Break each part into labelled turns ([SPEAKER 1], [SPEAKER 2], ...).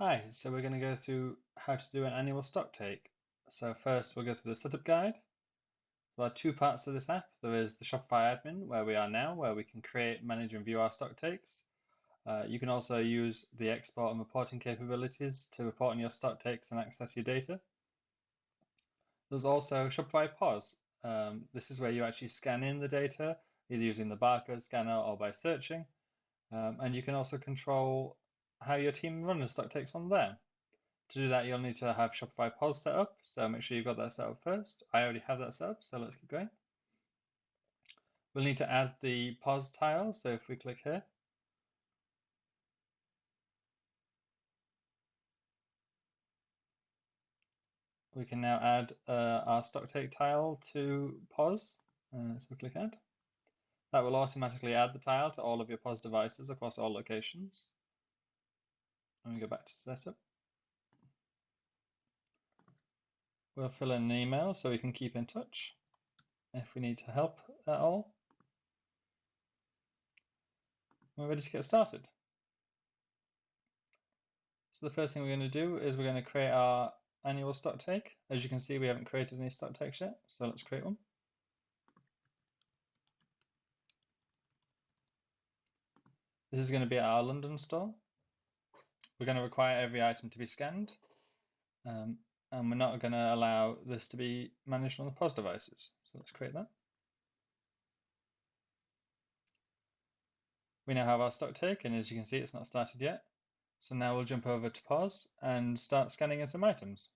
[SPEAKER 1] Hi, so we're going to go through how to do an annual stock take. So first we'll go to the setup guide. There are two parts to this app. There is the Shopify admin, where we are now, where we can create, manage and view our stock takes. You can also use the export and reporting capabilities to report on your stock takes and access your data. There's also Shopify POS. This is where you actually scan in the data, either using the barcode scanner or by searching. And you can also control how your team run the stock takes on there. To do that, you'll need to have Shopify POS set up, so make sure you've got that set up first. I already have that set up, so let's keep going. We'll need to add the POS tile, so if we click here, we can now add our stock take tile to POS. So we click add. That will automatically add the tile to all of your POS devices across all locations. And we go back to setup. We'll fill in an email so we can keep in touch if we need to help at all. We're ready to get started. So the first thing we're going to do is we're going to create our annual stock take. As you can see, we haven't created any stock takes yet, so let's create one. This is going to be our London store. We're going to require every item to be scanned, and we're not going to allow this to be managed on the POS devices. So let's create that. We now have our stock take, and as you can see, it's not started yet. So now we'll jump over to POS and start scanning in some items.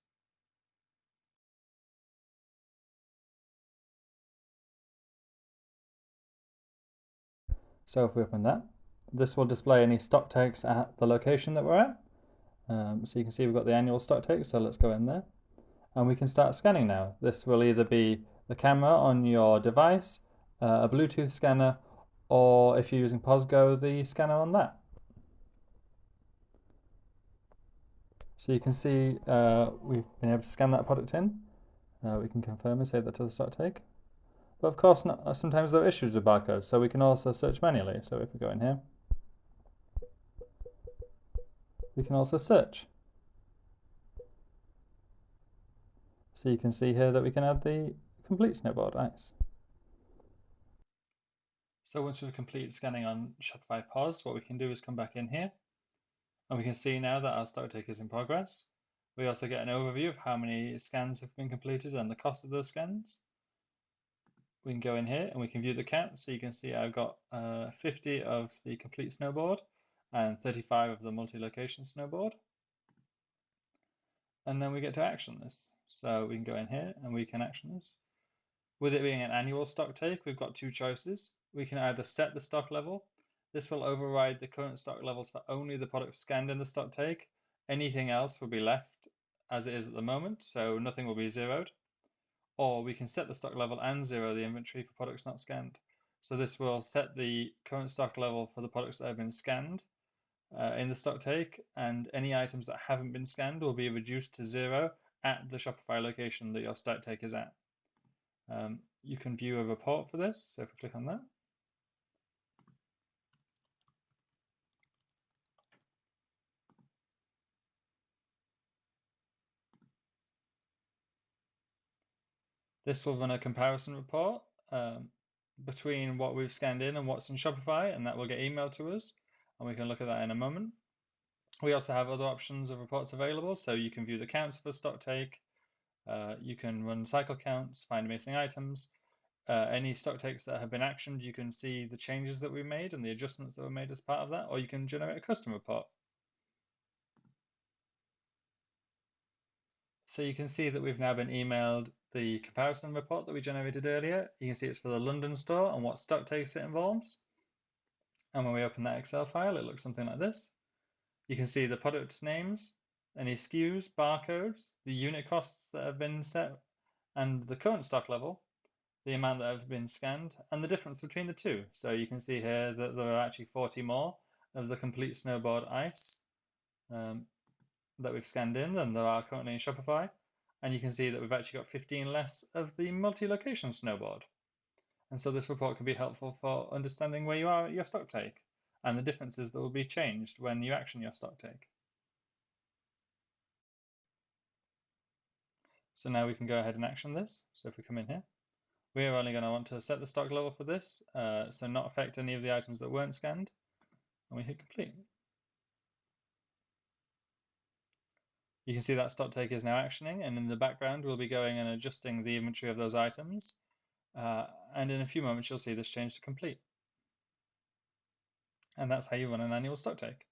[SPEAKER 1] So if we open that, this will display any stock takes at the location that we're at. So you can see we've got the annual stock take, so let's go in there. And we can start scanning now. This will either be the camera on your device, a Bluetooth scanner, or if you're using POSGO, the scanner on that. So you can see we've been able to scan that product in. We can confirm and save that to the stock take. But of course, sometimes there are issues with barcodes, so we can also search manually. So if we go in here, we can also search. So you can see here that we can add the complete snowboard ice. So once we've completed scanning on Shopify POS, what we can do is come back in here, and we can see now that our stock take is in progress. We also get an overview of how many scans have been completed and the cost of those scans. We can go in here and we can view the count. So you can see I've got 50 of the complete snowboard and 35 of the multi-location snowboard. And then we get to action this. So we can go in here and we can action this. With it being an annual stock take, we've got two choices. We can either set the stock level. This will override the current stock levels for only the products scanned in the stock take. Anything else will be left as it is at the moment, so nothing will be zeroed. Or we can set the stock level and zero the inventory for products not scanned. So this will set the current stock level for the products that have been scanned in the stock take, and any items that haven't been scanned will be reduced to zero at the Shopify location that your stock take is at. You can view a report for this, so if we click on that. This will run a comparison report between what we've scanned in and what's in Shopify, and that will get emailed to us, and we can look at that in a moment. We also have other options of reports available, so you can view the counts for stock take, you can run cycle counts, find missing items, any stock takes that have been actioned, you can see the changes that we made and the adjustments that were made as part of that, or you can generate a custom report. So you can see that we've now been emailed the comparison report that we generated earlier. You can see it's for the London store and what stock takes it involves. And when we open that Excel file, it looks something like this. You can see the product names, any SKUs, barcodes, the unit costs that have been set, and the current stock level, the amount that have been scanned, and the difference between the two. So you can see here that there are actually 40 more of the complete snowboard ice that we've scanned in than there are currently in Shopify. And you can see that we've actually got 15 less of the multi-location snowboard. And so this report can be helpful for understanding where you are at your stock take and the differences that will be changed when you action your stock take. So now we can go ahead and action this. So if we come in here, we're only going to want to set the stock level for this, so not affect any of the items that weren't scanned, and we hit complete. You can see that stock take is now actioning, and in the background we'll be going and adjusting the inventory of those items, and in a few moments you'll see this change to complete. And that's how you run an annual stock take.